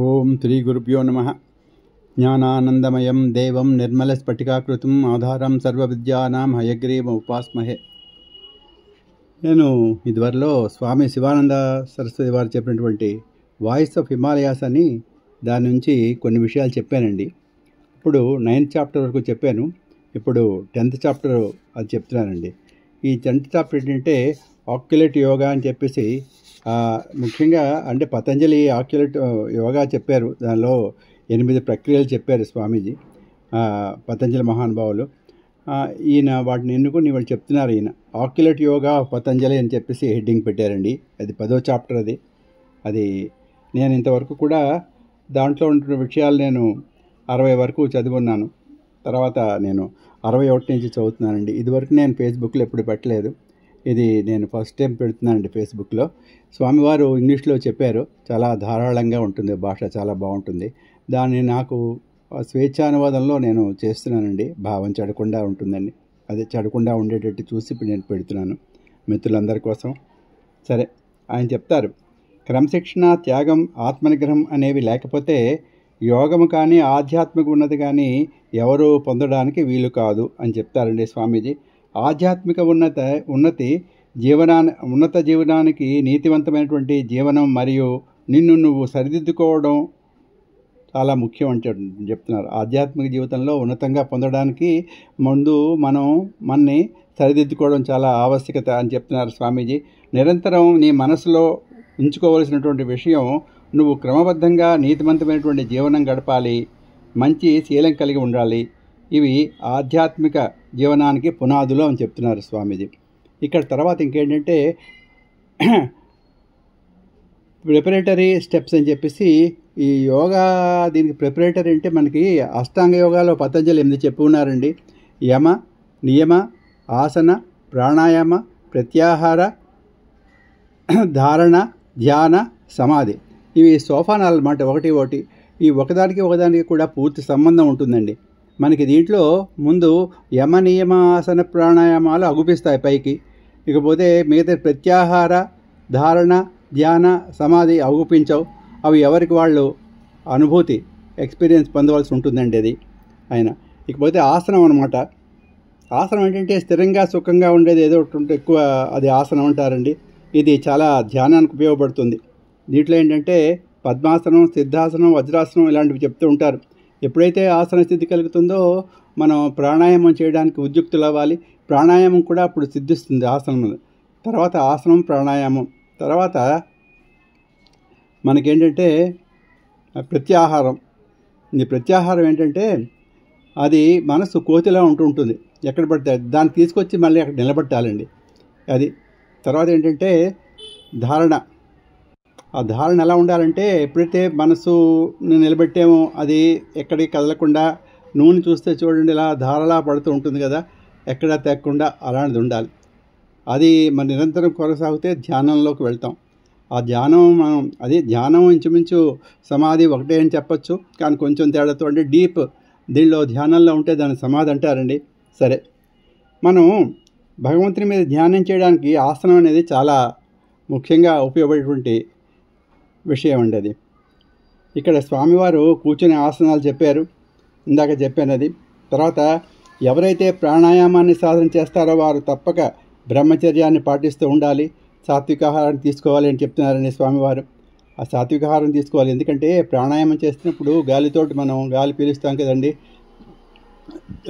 ఓం శ్రీ గురుభ్యో నమః. జ్ఞానానందమయం దేవం నిర్మలస్ఫటికాకృతిం ఆధారం సర్వవిద్యానాం హయగ్రీవం ఉపాస్మహే. నేను ఇదివరలో స్వామి శివానంద సరస్వతి వారు చెప్పినటువంటి వాయిస్ ఆఫ్ హిమాలయాస్ అని దాని నుంచి కొన్ని విషయాలు చెప్పానండి. ఇప్పుడు 9th చాప్టర్ వరకు చెప్పాను. ఇప్పుడు 10th చాప్టర్ అది చెప్తున్నానండి. ఈ 10th చాప్టర్ ఏంటంటే ఆక్యులేట్ యోగా అని చెప్పేసి ముఖ్యంగా అంటే పతంజలి ఆక్యులేట్ యోగా చెప్పారు. దానిలో 8 ప్రక్రియలు చెప్పారు స్వామీజీ, పతంజలి మహానుభావులు. ఈయన వాటిని ఎన్నుకొని వాళ్ళు చెప్తున్నారు. ఈయన ఆక్యులేట్ యోగా పతంజలి అని చెప్పేసి హెడ్డింగ్ పెట్టారండి. అది 10వ చాప్టర్. అది నేను ఇంతవరకు కూడా దాంట్లో ఉంటున్న విషయాలు నేను 60 వరకు చదువున్నాను. తర్వాత నేను 61 నుంచి చదువుతున్నానండి. ఇదివరకు నేను ఫేస్బుక్లో ఎప్పుడు పెట్టలేదు. ఇది నేను ఫస్ట్ టైం పెడుతున్నానండి ఫేస్బుక్లో. స్వామివారు ఇంగ్లీష్లో చెప్పారు. చాలా ధారాళంగా ఉంటుంది, భాష చాలా బాగుంటుంది. దాన్ని నాకు స్వేచ్ఛానువాదంలో నేను చేస్తున్నానండి. భావం చెడకుండా ఉంటుందండి. అదే చెడకుండా ఉండేటట్టు చూసి ఇప్పుడు నేను పెడుతున్నాను మిత్రులందరి కోసం. సరే, ఆయన చెప్తారు, క్రమశిక్షణ, త్యాగం, ఆత్మనిగ్రహం అనేవి లేకపోతే యోగము కానీ ఆధ్యాత్మిక ఉన్నతి కానీ ఎవరు పొందడానికి వీలు కాదు అని చెప్తారండి స్వామీజీ. ఆధ్యాత్మిక ఉన్నత జీవనానికి నీతివంతమైనటువంటి జీవనం మరియు నిన్ను నువ్వు సరిదిద్దుకోవడం చాలా ముఖ్యం అంటే చెప్తున్నారు. ఆధ్యాత్మిక జీవితంలో ఉన్నతంగా పొందడానికి ముందు మనని సరిదిద్దుకోవడం చాలా ఆవశ్యకత అని చెప్తున్నారు స్వామీజీ. నిరంతరం నీ మనసులో ఉంచుకోవలసినటువంటి విషయం, నువ్వు క్రమబద్ధంగా నీతివంతమైనటువంటి జీవనం గడపాలి, మంచి శీలం కలిగి ఉండాలి. ఇవి ఆధ్యాత్మిక జీవనానికి పునాదులు అని చెప్తున్నారు స్వామీజీ. ఇక్కడ తర్వాత ఇంకేంటంటే ప్రిపరేటరీ స్టెప్స్ అని చెప్పేసి ఈ యోగా దీనికి ప్రిపరేటరీ అంటే మనకి అష్టాంగ యోగాలో పతంజలి 8 చెప్పి ఉన్నారండి. యమ, నియమ, ఆసన, ప్రాణాయామ, ప్రత్యాహార, ధారణ, ధ్యాన, సమాధి. ఇవి సోపానాలు అన్నమాట. ఒకటి ఈ ఒకదానికి కూడా పూర్తి సంబంధం ఉంటుందండి మనకి. దీంట్లో ముందు యమ, నియమ, ఆసన, ప్రాణాయామాలు అగుపిస్తాయి పైకి. ఇకపోతే మిగతా ప్రత్యాహార, ధారణ, ధ్యాన, సమాధి అగుపించవు. అవి ఎవరికి వాళ్ళు అనుభూతి, ఎక్స్పీరియన్స్ పొందవలసి ఉంటుందండి అది ఆయన. ఇకపోతే ఆసనం అనమాట. ఆసనం ఏంటంటే స్థిరంగా సుఖంగా ఉండేది ఏదో ఒకటి ఉంటే ఎక్కువ అది ఆసనం అంటారండి. ఇది చాలా ధ్యానానికి ఉపయోగపడుతుంది. దీంట్లో ఏంటంటే పద్మాసనం, సిద్ధాసనం, వజ్రాసనం ఇలాంటివి చెప్తూ ఉంటారు. ఎప్పుడైతే ఆసన స్థితి కలుగుతుందో మనం ప్రాణాయామం చేయడానికి ఉద్యుక్తులు అవ్వాలి. ప్రాణాయామం కూడా అప్పుడు సిద్ధిస్తుంది ఆసనం. తర్వాత ఆసనం, ప్రాణాయామం తర్వాత మనకేంటంటే ప్రత్యాహారం. ఈ ప్రత్యాహారం ఏంటంటే అది మనసు కోతిలా ఉంటుంది. ఎక్కడ పడితే దాన్ని తీసుకొచ్చి మళ్ళీ అక్కడ నిలబెట్టాలండి అది. తర్వాత ఏంటంటే ధారణ. ఆ ధారణ ఎలా ఉండాలంటే ఎప్పుడైతే మనసుని నిలబెట్టామో అది ఎక్కడికి కదలకుండా, నూనె చూస్తే చూడండి ఇలా ధారలా పడుతూ ఉంటుంది కదా, ఎక్కడా తెగకుండా అలాంటిది ఉండాలి. అది మన నిరంతరం కొనసాగితే ధ్యానంలోకి వెళ్తాం. ఆ ధ్యానం ఇంచుమించు సమాధి ఒకటే అని చెప్పచ్చు, కానీ కొంచెం తేడాతో అంటే డీప్ దీనిలో ధ్యానంలో ఉంటే దాన్ని సమాధి అంటారండి. సరే, మనం భగవంతుని మీద ధ్యానం చేయడానికి ఆసనం అనేది చాలా ముఖ్యంగా ఉపయోగపడేటువంటి విషయం అండి అది. ఇక్కడ స్వామివారు కూర్చునే ఆసనాలు చెప్పారు, ఇందాక చెప్పాను అది. తర్వాత ఎవరైతే ప్రాణాయామాన్ని సాధన చేస్తారో వారు తప్పక బ్రహ్మచర్యాన్ని పాటిస్తూ ఉండాలి, సాత్విక ఆహారాన్ని తీసుకోవాలి అని చెప్తున్నారండి స్వామివారు. ఆ సాత్విక ఆహారం తీసుకోవాలి. ఎందుకంటే ప్రాణాయామం చేస్తున్నప్పుడు గాలితోటి మనం గాలి పీలుస్తాం కదండి.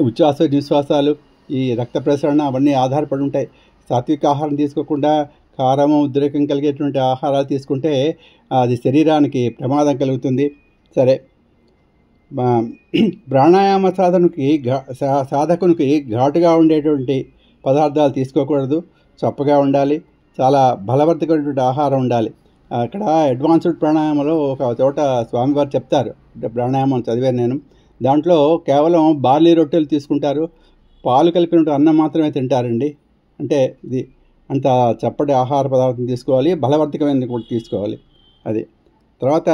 ఉచ్ఛ్వాస నిశ్వాసాలు, ఈ రక్త ప్రసరణ అవన్నీ ఆధారపడి ఉంటాయి. సాత్విక ఆహారం తీసుకోకుండా కారము, ఉద్రేకం కలిగేటువంటి ఆహారాలు తీసుకుంటే అది శరీరానికి ప్రమాదం కలుగుతుంది. సరే, ప్రాణాయామ సాధకునికి ఘాటుగా ఉండేటువంటి పదార్థాలు తీసుకోకూడదు, చప్పగా ఉండాలి, చాలా బలవర్ధకమైనటువంటి ఆహారం ఉండాలి. అక్కడ అడ్వాన్స్డ్ ప్రాణాయామంలో ఒక చోట స్వామివారు చెప్తారు, ప్రాణాయామం చదివాను నేను. దాంట్లో కేవలం బార్లీ రొట్టెలు తీసుకుంటారు, పాలు కలిపినట్టు అన్నం మాత్రమే తింటారండి. అంటే ఇది అంత చప్పటి ఆహార పదార్థం తీసుకోవాలి, బలవర్ధకమైనది కూడా తీసుకోవాలి అది. తర్వాత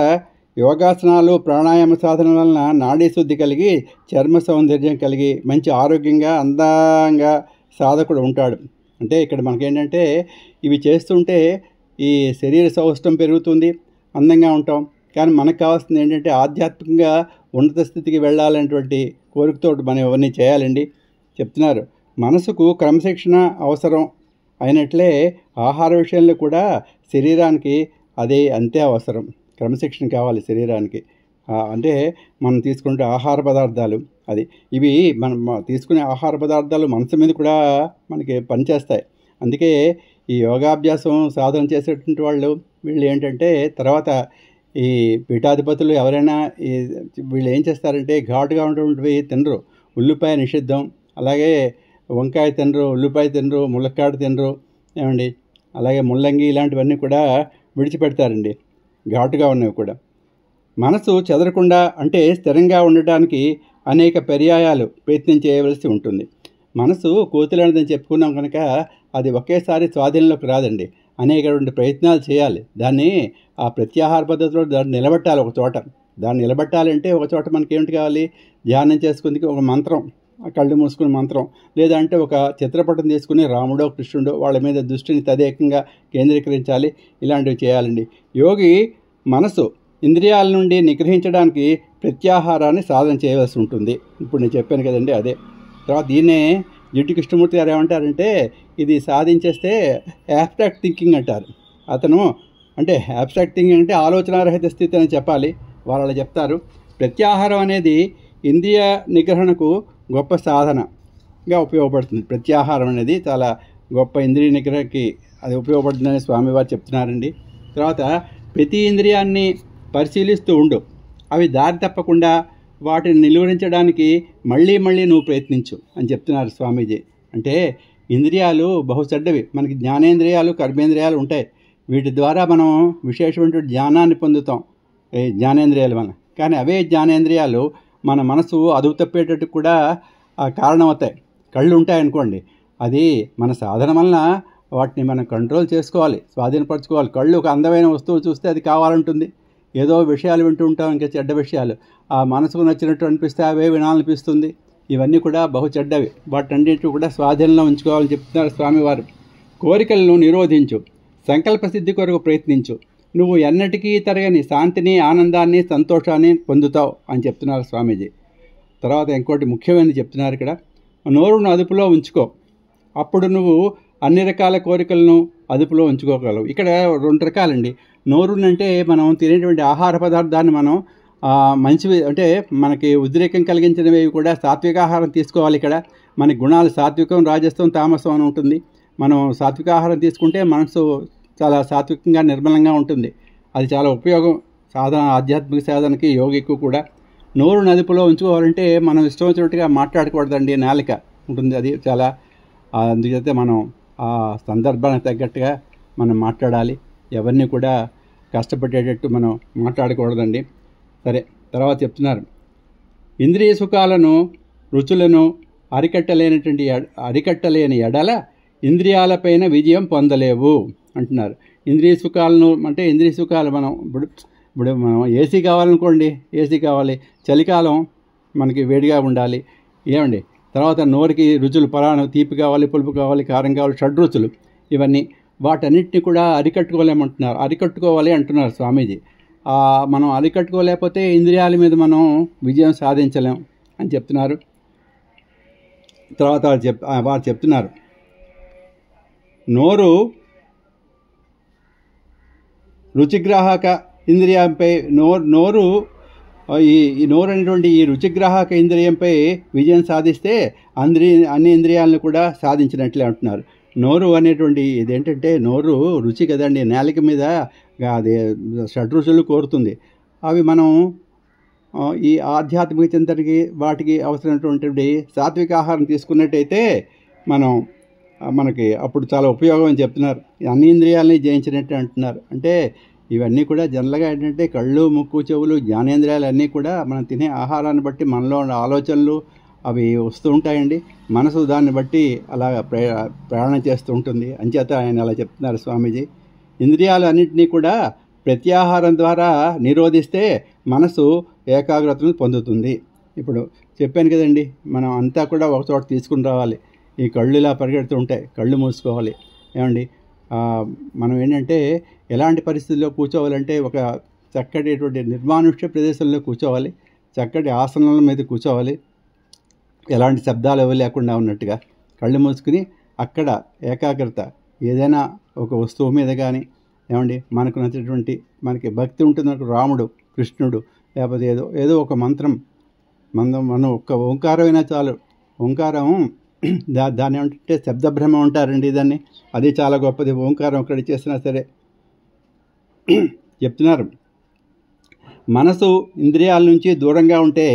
యోగాసనాలు, ప్రాణాయామ సాధన వలన నాడీ శుద్ధి కలిగి, చర్మ సౌందర్యం కలిగి, మంచి ఆరోగ్యంగా అందంగా సాధకుడు ఉంటాడు. అంటే ఇక్కడ మనకేంటంటే ఇవి చేస్తుంటే ఈ శరీర సౌష్ఠం పెరుగుతుంది, అందంగా ఉంటాం. కానీ మనకు కావాల్సింది ఏంటంటే ఆధ్యాత్మికంగా ఉన్నత స్థితికి వెళ్ళాలనేటువంటి కోరికతో మనం ఇవన్నీ చేయాలండి. చెప్తున్నారు మనసుకు క్రమశిక్షణ అవసరం అయినట్లే ఆహార విషయంలో కూడా శరీరానికి అంతే అవసరం. క్రమశిక్షణ కావాలి శరీరానికి. అంటే మనం తీసుకుంటే ఆహార పదార్థాలు ఇవి మనం తీసుకునే ఆహార పదార్థాలు మనసు మీద కూడా మనకి పనిచేస్తాయి. అందుకే ఈ యోగాభ్యాసం సాధన చేసేటువంటి వీళ్ళు ఏంటంటే తర్వాత ఈ పీఠాధిపతులు ఎవరైనా వీళ్ళు ఏం చేస్తారంటే ఘాటుగా ఉన్నటువంటివి తినరు. ఉల్లిపాయ నిషిద్ధం, అలాగే వంకాయ తినరు, ఉల్లిపాయ తినరు, ములక్కాడ తినరు, ఏమండి, అలాగే ముల్లంగి ఇలాంటివన్నీ కూడా విడిచిపెడతారండి, ఘాటుగా ఉన్నవి కూడా. మనసు చెదరకుండా అంటే స్థిరంగా ఉండటానికి అనేక పర్యాయాలు ప్రయత్నం చేయవలసి ఉంటుంది. మనసు కోతిలాంటిదని చెప్పుకున్నాం కనుక అది ఒకేసారి స్వాధీనంలోకి రాదండి. అనేకటువంటి ప్రయత్నాలు చేయాలి. దాన్ని ఆ ప్రత్యాహార పద్ధతిలో దాన్ని నిలబెట్టాలి ఒక చోట. దాన్ని నిలబెట్టాలంటే ఒక చోట మనకి ఏమిటి కావాలి? ధ్యానం చేసుకుందుకు ఒక మంత్రం, కళ్ళు మూసుకుని మంత్రం, లేదంటే ఒక చిత్రపటం తీసుకుని రాముడో కృష్ణుడో వాళ్ళ మీద దృష్టిని తదేకంగా కేంద్రీకరించాలి. ఇలాంటివి చేయాలండి. యోగి మనసు ఇంద్రియాల నుండి నిగ్రహించడానికి ప్రత్యాహారాన్ని సాధన చేయవలసి ఉంటుంది. ఇప్పుడు నేను చెప్పాను కదండి అదే. తర్వాత దీన్నే జిడ్డు కృష్ణమూర్తి గారు ఏమంటారంటే ఇది సాధించేస్తే యాబ్స్ట్రాక్ట్ థింకింగ్ అంటారు. అతను అంటే యాబ్స్ట్రాక్ట్ థింకింగ్ అంటే ఆలోచనారహిత స్థితి అని చెప్పాలి. వాళ్ళు చెప్తారు ప్రత్యాహారం అనేది ఇంద్రియ నిగ్రహణకు గొప్ప సాధనగా ఉపయోగపడుతుంది. ప్రత్యాహారం అనేది చాలా గొప్ప ఇంద్రియ నిగ్రహకి అది ఉపయోగపడుతుందని స్వామివారు చెప్తున్నారండి. తర్వాత ప్రతి ఇంద్రియాన్ని పరిశీలిస్తూ ఉండు. అవి దారి తప్పకుండా వాటిని నిలువరించడానికి మళ్ళీ మళ్ళీ నువ్వు ప్రయత్నించు అని చెప్తున్నారు స్వామీజీ. అంటే ఇంద్రియాలు బహుచెడ్డవి. మనకి జ్ఞానేంద్రియాలు, కర్మేంద్రియాలు ఉంటాయి. వీటి ద్వారా మనం విశేషమైన జ్ఞానాన్ని పొందుతాం, జ్ఞానేంద్రియాలు మనం. కానీ అవే జ్ఞానేంద్రియాలు మన మనసు అదుపు తప్పేటట్టు కూడా కారణమవుతాయి. కళ్ళు ఉంటాయనుకోండి, అది మన సాధన వలన వాటిని మనం కంట్రోల్ చేసుకోవాలి, స్వాధీనపరచుకోవాలి. కళ్ళు ఒక అందమైన వస్తువు చూస్తే అది కావాలంటుంది. ఏదో విషయాలు వింటూ ఉంటాం, ఇంకా చెడ్డ విషయాలు, ఆ మనసుకు నచ్చినట్టు అనిపిస్తే అవే వినాలనిపిస్తుంది. ఇవన్నీ కూడా బహు చెడ్డవి. వాటన్నింటినీ కూడా స్వాధీనంలో ఉంచుకోవాలని చెప్తున్నారు స్వామివారు. కోరికలను నిరోధించు, సంకల్ప సిద్ధి కొరకు ప్రయత్నించు, నువ్వు ఎన్నటికీ తరగని శాంతిని, ఆనందాన్ని, సంతోషాన్ని పొందుతావు అని చెప్తున్నారు స్వామీజీ. తర్వాత ఇంకోటి ముఖ్యమైనది చెప్తున్నారు ఇక్కడ, నోరును అదుపులో ఉంచుకో, అప్పుడు నువ్వు అన్ని రకాల కోరికలను అదుపులో ఉంచుకోగలవు. ఇక్కడ రెండు రకాలండి. నోరునంటే మనం తినేటువంటి ఆహార పదార్థాన్ని మనం మంచివి అంటే మనకి ఉద్రేకం కలిగించినవి కూడా సాత్విక ఆహారం తీసుకోవాలి. ఇక్కడ మన గుణాలు సాత్వికం, రాజసం, తామసం అని ఉంటుంది. మనం సాత్విక ఆహారం తీసుకుంటే మనసు చాలా సాత్వికంగా, నిర్మలంగా ఉంటుంది. అది చాలా ఉపయోగం సాధన, ఆధ్యాత్మిక సాధనకి, యోగికు కూడా. నోరు అదుపులో ఉంచుకోవాలంటే మనం ఇష్టం వచ్చినట్టుగా మాట్లాడకూడదండి. నాలిక ఉంటుంది, అది చాలా. అందుకైతే మనం ఆ సందర్భానికి తగ్గట్టుగా మనం మాట్లాడాలి. ఎవరిని కూడా కష్టపెట్టేటట్టు మనం మాట్లాడకూడదండి. సరే, తర్వాత చెప్తున్నారు, ఇంద్రియ సుఖాలను, రుచులను అరికట్టలేని ఎడల ఇంద్రియాలపైన విజయం పొందలేవు అంటున్నారు. ఇంద్రియ సుఖాలను అంటే ఇంద్రియ సుఖాలు మనం ఇప్పుడు మనం ఏసీ కావాలనుకోండి, ఏసీ కావాలి. చలికాలం మనకి వేడిగా ఉండాలి, ఏమండి. తర్వాత నోరుకి రుచులు, పలానా తీపి కావాలి, పులుపు కావాలి, కారం కావాలి, షడ్రుచులు, ఇవన్నీ. వాటన్నిటిని కూడా అరికట్టుకోవాలి అంటున్నారు స్వామీజీ. మనం అరికట్టుకోలేకపోతే ఇంద్రియాల మీద మనం విజయం సాధించలేం అని చెప్తున్నారు. తర్వాత వారు చెప్తున్నారు, నోరు రుచిగ్రాహక ఇంద్రియంపై నోరు అనేటువంటి ఈ రుచిగ్రాహక ఇంద్రియంపై విజయం సాధిస్తే అన్ని ఇంద్రియాలను కూడా సాధించినట్లే అంటున్నారు. నోరు అనేటువంటి ఇదేంటంటే నోరు రుచి కదండి, నేలక మీద అది షడ్రుచులు కోరుతుంది. అవి మనం ఈ ఆధ్యాత్మిక చింతనకి వాటికి అవసరమైనటువంటి సాత్విక ఆహారం తీసుకున్నట్టయితే మనకి అప్పుడు చాలా ఉపయోగం అని చెప్తున్నారు. అన్ని ఇంద్రియాలని జయించినట్టు అంటున్నారు. అంటే ఇవన్నీ కూడా జనరల్గా ఏంటంటే కళ్ళు, ముక్కు, చెవులు, జ్ఞానేంద్రియాలు అన్నీ కూడా మనం తినే ఆహారాన్ని బట్టి మనలో ఉన్న ఆలోచనలు అవి వస్తూ ఉంటాయండి. మనసు దాన్ని బట్టి అలా ప్రయాణం చేస్తూ ఉంటుంది. అంచేత ఆయన అలా చెప్తున్నారు స్వామీజీ. ఇంద్రియాలు అన్నింటినీ కూడా ప్రత్యాహారం ద్వారా నిరోధిస్తే మనసు ఏకాగ్రతను పొందుతుంది. ఇప్పుడు చెప్పాను కదండి, మనం అంతా కూడా ఒక చోట తీసుకుని రావాలి. ఈ కళ్ళు ఇలా పరిగెడుతూ ఉంటాయి, కళ్ళు మూసుకోవాలి, ఏమండి. మనం ఏంటంటే ఎలాంటి పరిస్థితుల్లో కూర్చోవాలంటే ఒక చక్కటి నిర్మానుష్య ప్రదేశంలో కూర్చోవాలి, చక్కటి ఆసనాల మీద కూర్చోవాలి, ఎలాంటి శబ్దాలు అవి లేకుండా ఉన్నట్టుగా కళ్ళు మూసుకుని అక్కడ ఏకాగ్రత, ఏదైనా ఒక వస్తువు మీద కానీ ఏమండి మనకు నచ్చినటువంటి, మనకి భక్తి ఉంటుంది, రాముడు, కృష్ణుడు, లేకపోతే ఏదో ఒక మంత్రం, మనం ఒక్క ఓంకారమైనా చాలు. ఓంకారం దాన్ని ఏమంటే శబ్దబ్రహ్మ ఉంటారండి దాన్ని, అది చాలా గొప్పది. ఓంకారం ఒక్కడి చేసినా సరే చెప్తున్నారు. మనసు ఇంద్రియాల నుంచి దూరంగా ఉంటే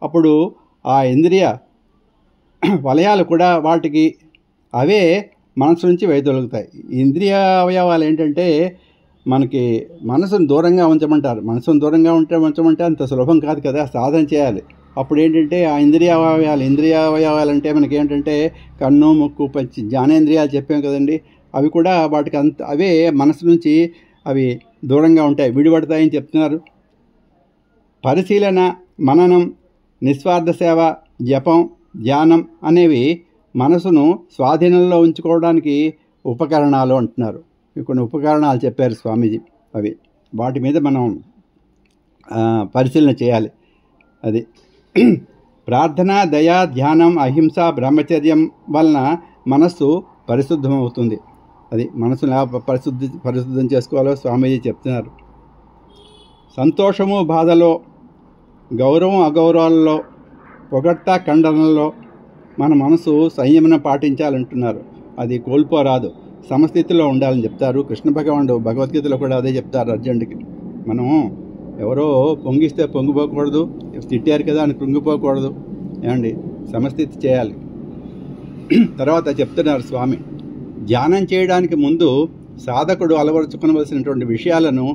అప్పుడు ఆ ఇంద్రియ వలయాలు కూడా వాటికి అవే మనసు నుంచి వైదొలుగుతాయి. ఇంద్రియ అవయవాలు ఏంటంటే మనకి మనసును దూరంగా ఉంచమంటారు. మనసును దూరంగా ఉంచమంటే అంత సులభం కాదు కదా, సాధన చేయాలి. అప్పుడు ఏంటంటే ఆ ఇంద్రియ అవయవాలు అంటే మనకి ఏంటంటే కన్ను, ముక్కు, పంచి, జ్ఞానేంద్రియాలు చెప్పాం కదండి, అవి కూడా వాటికి అవే మనసు నుంచి అవి దూరంగా ఉంటాయి, విడిపడతాయని చెప్తున్నారు. పరిశీలన, మననం, నిస్వార్థ సేవ, జపం, ధ్యానం అనేవి మనసును స్వాధీనంలో ఉంచుకోవడానికి ఉపకరణాలు అంటున్నారు. కొన్ని ఉపకరణాలు చెప్పారు స్వామీజీ. అవి వాటి మీద మనం పరిశీలన చేయాలి. అది ప్రార్థన, దయ, ధ్యానం, అహింస, బ్రహ్మచర్యం వలన మనస్సు పరిశుద్ధమవుతుంది. అది మనసును పరిశుద్ధం చేసుకోవాలో స్వామీజీ చెప్తున్నారు. సంతోషము, బాధలో, గౌరవం, అగౌరవాలలో, పొగడ్త, ఖండనలో మన మనసు సంయమనం పాటించాలంటున్నారు. అది కోల్పోరాదు, సమస్థితిలో ఉండాలని చెప్తారు కృష్ణ భగవానుడు. భగవద్గీతలో కూడా అదే చెప్తారు అర్జునుడికి. మనం ఎవరో పొంగిస్తే పొంగిపోకూడదు, తిట్టారు కదా అని కృంగిపోకూడదు, ఏమండి సమస్థితి చేయాలి. తర్వాత చెప్తున్నారు స్వామి, ధ్యానం చేయడానికి ముందు సాధకుడు అలవరుచుకోవలసినటువంటి విషయాలను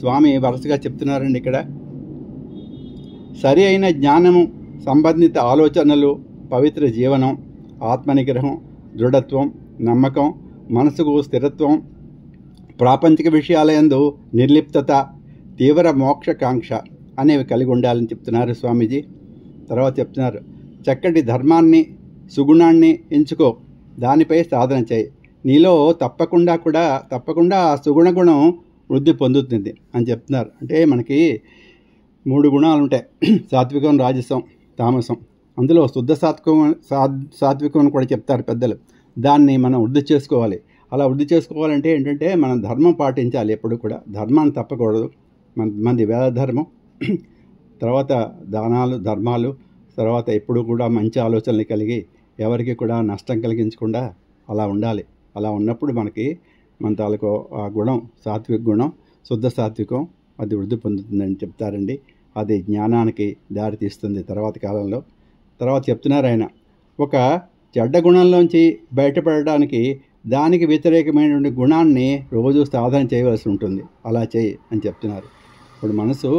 స్వామి వరుసగా చెప్తున్నారండి ఇక్కడ. సరి అయిన జ్ఞానము, సంబంధిత ఆలోచనలు, పవిత్ర జీవనం, ఆత్మనిగ్రహం, దృఢత్వం, నమ్మకం, మనసుకు స్థిరత్వం, ప్రాపంచిక విషయాలయందు నిర్లిప్తత, తీవ్ర మోక్షకాంక్ష అనేవి కలిగి ఉండాలని చెప్తున్నారు స్వామీజీ. తర్వాత చెప్తున్నారు, చక్కటి ధర్మాన్ని, సుగుణాన్ని ఎంచుకో, దానిపై సాధన చేయి. నీలో తప్పకుండా ఆ సుగుణ గుణం వృద్ధి పొందుతుంది అని చెప్తున్నారు. అంటే మనకి 3 గుణాలు ఉంటాయి, సాత్వికం, రాజసం, తామసం. అందులో శుద్ధ సాత్వికం అని కూడా చెప్తారు పెద్దలు. దాన్ని మనం వృద్ధి చేసుకోవాలి. అలా వృద్ధి చేసుకోవాలంటే ఏంటంటే మనం ధర్మం పాటించాలి. ఎప్పుడు కూడా ధర్మాన్ని తప్పకూడదు. మనది వేద ధర్మం, తర్వాత దానాలు, ధర్మాలు, తర్వాత ఎప్పుడు కూడా మంచి ఆలోచనలు కలిగి ఎవరికి కూడా నష్టం కలిగించకుండా అలా ఉండాలి. అలా ఉన్నప్పుడు మనకి మన తాలూకు ఆ గుణం, సాత్విక గుణం, శుద్ధ సాత్వికం అది వృద్ధి పొందుతుందని చెప్తారండి. అది జ్ఞానానికి దారితీస్తుంది తర్వాత కాలంలో. తర్వాత చెప్తున్నారు ఆయన, ఒక చెడ్డ గుణంలోంచి బయటపడడానికి దానికి వ్యతిరేకమైనటువంటి గుణాన్ని రోజు సాధన చేయవలసి ఉంటుంది. అలా చేయి అని చెప్తున్నారు. ఇప్పుడు మనసు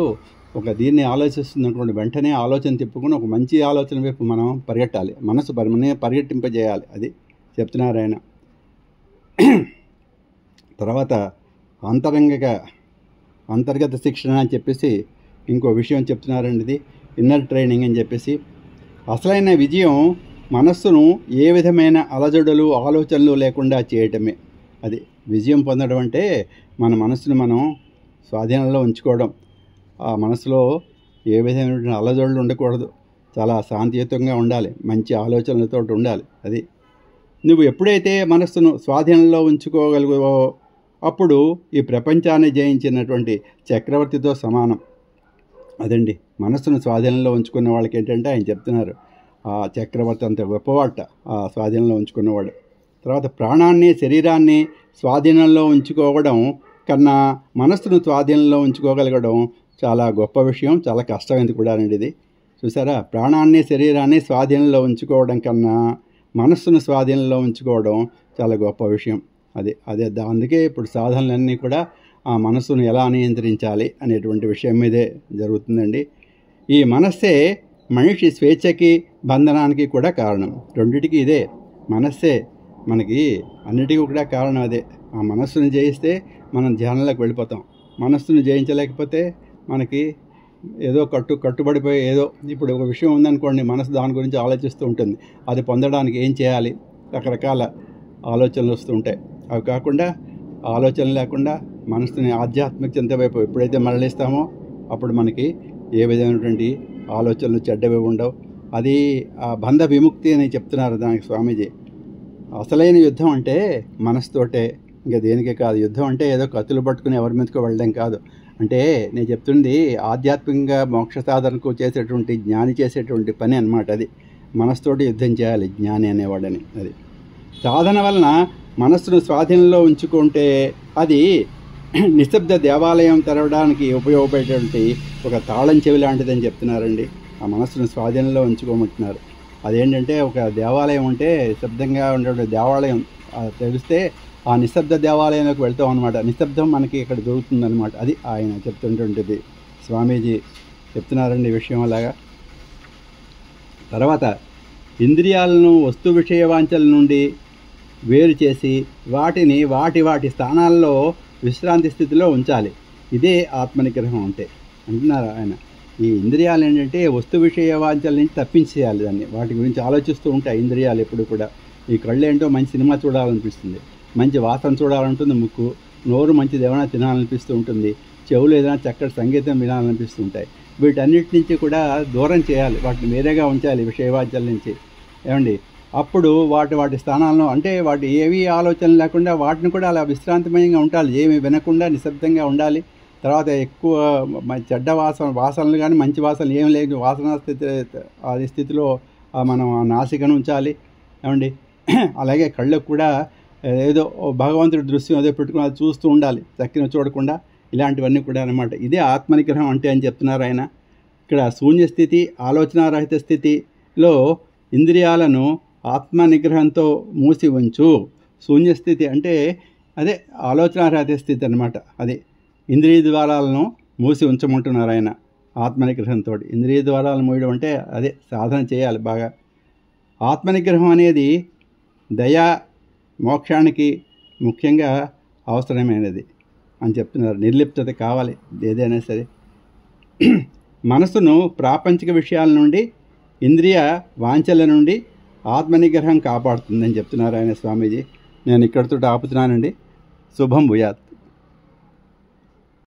ఒక దీన్ని ఆలోచిస్తుంది అనుకోండి, వెంటనే ఆలోచన తిప్పుకుని ఒక మంచి ఆలోచన వైపు మనం పరిగెట్టాలి. మనసు పరిగెట్టింపజేయాలి. అది చెప్తున్నారు ఆయన. తర్వాత అంతర్గత శిక్షణ అని చెప్పేసి ఇంకో విషయం చెప్తున్నారండి. ఇది ఇన్నర్ ట్రైనింగ్ అని చెప్పేసి. అసలైన విజయం మనస్సును ఏ విధమైన అలజడులు, ఆలోచనలు లేకుండా చేయటమే. అది విజయం పొందడం అంటే మన మనస్సును మనం స్వాధీనంలో ఉంచుకోవడం. ఆ మనసులో ఏ విధమైన అలజడులు ఉండకూడదు, చాలా శాంతియుతంగా ఉండాలి, మంచి ఆలోచనలతో ఉండాలి. అది నువ్వు ఎప్పుడైతే మనస్సును స్వాధీనంలో ఉంచుకోగలుగువో అప్పుడు ఈ ప్రపంచాన్ని జయించినటువంటి చక్రవర్తితో సమానం. అదండి మనస్సును స్వాధీనంలో ఉంచుకున్న వాళ్ళకి ఏంటంటే ఆయన చెప్తున్నారు, ఆ చక్రవర్తి అంత గొప్పవాట ఆ స్వాధీనంలో ఉంచుకున్నవాడు. తర్వాత ప్రాణాన్ని, శరీరాన్ని స్వాధీనంలో ఉంచుకోవడం కన్నా మనస్సును స్వాధీనంలో ఉంచుకోగలగడం చాలా గొప్ప విషయం, చాలా కష్టమైనది కూడా అండి ఇది. చూసారా, ప్రాణాన్ని, శరీరాన్ని స్వాధీనంలో ఉంచుకోవడం కన్నా మనస్సును స్వాధీనంలో ఉంచుకోవడం చాలా గొప్ప విషయం. అదే అందుకే ఇప్పుడు సాధనలన్నీ కూడా ఆ మనస్సును ఎలా నియంత్రించాలి అనేటువంటి విషయం మీదే జరుగుతుందండి. ఈ మనస్సే మనిషి స్వేచ్ఛకి, బంధనానికి కూడా కారణం. రెండిటికి ఇదే మనస్సే మనకి అన్నిటికీ కూడా కారణం అదే. ఆ మనస్సును జయిస్తే మనం ధ్యానంలోకి వెళ్ళిపోతాం. మనస్సును జయించలేకపోతే మనకి ఏదో కట్టుబడిపోయి ఏదో ఇప్పుడు ఒక విషయం ఉందనుకోండి, మనసు దాని గురించి ఆలోచిస్తూ ఉంటుంది. అది పొందడానికి ఏం చేయాలి, రకరకాల ఆలోచనలు వస్తూ ఉంటాయి. అవి కాకుండా ఆలోచన లేకుండా మనసుని ఆధ్యాత్మిక చింత వైపు ఎప్పుడైతే మరలిస్తామో అప్పుడు మనకి ఏ విధమైనటువంటి ఆలోచనలు చెడ్డవి ఉండవు. అది ఆ బంధ విముక్తి అని చెప్తున్నారు దానికి స్వామీజీ. అసలైన యుద్ధం అంటే మనసుతోటే, ఇంకా దేనికే కాదు. యుద్ధం అంటే ఏదో కత్తులు పట్టుకుని ఎవరి మీదకో వెళ్ళడం కాదు. అంటే నేను చెప్తుంది ఆధ్యాత్మికంగా మోక్ష సాధనకు చేసేటువంటి జ్ఞాని చేసేటువంటి పని అన్నమాట. అది మనసుతోటి యుద్ధం చేయాలి జ్ఞాని అనేవాడని. అది సాధన వలన మనస్సును స్వాధీనంలో ఉంచుకుంటే అది నిశ్శబ్ద దేవాలయం తెరవడానికి ఉపయోగపడేటువంటి ఒక తాళం చెవి లాంటిదని చెప్తున్నారండి. ఆ మనస్సును స్వాధీనంలో ఉంచుకోమంటున్నారు. అదేంటంటే ఒక దేవాలయం ఉంటే నిశ్శబ్దంగా ఉండే దేవాలయం తెలిస్తే ఆ నిశ్శబ్ద దేవాలయంలోకి వెళ్తాం అనమాట. నిశ్శబ్దం మనకి ఇక్కడ దొరుకుతుందనమాట. అది ఆయన చెప్తుంటుంటుంది. స్వామీజీ చెప్తున్నారండి ఈ విషయం అలాగా. తర్వాత ఇంద్రియాలను వస్తు విషయ వాంఛల నుండి వేరు చేసి వాటిని వాటి స్థానాల్లో విశ్రాంతి స్థితిలో ఉంచాలి. ఇదే ఆత్మనిగ్రహం అంటే అంటున్నారు ఆయన. ఈ ఇంద్రియాలు ఏంటంటే వస్తు విషయ వాంఛల నుంచి తప్పించేయాలి దాన్ని. వాటి గురించి ఆలోచిస్తూ ఉంటాయి ఇంద్రియాలు ఎప్పుడు కూడా. ఈ కళ్ళు ఏంటో మంచి సినిమా చూడాలనిపిస్తుంది, మంచి వాసన చూడాలంటుంది ముక్కు, నోరు మంచిది ఏమైనా తినాలనిపిస్తూ ఉంటుంది, చెవులు ఏదైనా చక్కటి సంగీతం వినాలనిపిస్తూ ఉంటాయి. వీటన్నిటి నుంచి కూడా దూరం చేయాలి, వాటిని వేరేగా ఉంచాలి విషయవాంఛల నుంచి. ఏమండి అప్పుడు వాటి స్థానాలను అంటే వాటి ఏవి ఆలోచన లేకుండా వాటిని కూడా అలా విశ్రాంతిమయంగా ఉండాలి. ఏమి వినకుండా నిశ్శబ్దంగా ఉండాలి. తర్వాత ఎక్కువ చెడ్డ వాసనలు కానీ మంచి వాసనలు ఏమి లేదు వాసన స్థితిలో మనం నాసికను ఉంచాలి. ఏమండి అలాగే కళ్ళకు కూడా ఏదో భగవంతుడి దృశ్యం ఏదో పెట్టుకుని అది చూస్తూ ఉండాలి, చక్కిన చూడకుండా. ఇలాంటివన్నీ కూడా అన్నమాట. ఇదే ఆత్మనిగ్రహం అంటే అని చెప్తున్నారు ఆయన. ఇక్కడ శూన్యస్థితి, ఆలోచనారహిత స్థితిలో ఇంద్రియాలను ఆత్మనిగ్రహంతో మూసి ఉంచు. శూన్యస్థితి అంటే అదే ఆలోచనారహిత స్థితి అన్నమాట. అదే ఇంద్రియ ద్వారాలను మూసి ఉంచమంటున్నారు ఆయన ఆత్మనిగ్రహంతో. ఇంద్రియ ద్వారాలను మూయడం అంటే అదే సాధన చేయాలి బాగా. ఆత్మనిగ్రహం అనేది దయా మోక్షానికి ముఖ్యంగా అవసరమైనది అని చెప్తున్నారు. నిర్లిప్తత కావాలి ఏదైనా సరే. మనసును ప్రాపంచిక విషయాల నుండి, ఇంద్రియ వాంఛల నుండి ఆత్మనిగ్రహం కాపాడుతుందని చెప్తున్నారు ఆయన స్వామీజీ. నేను ఇక్కడితో ఆపుతున్నానండి. శుభం భూయాత్.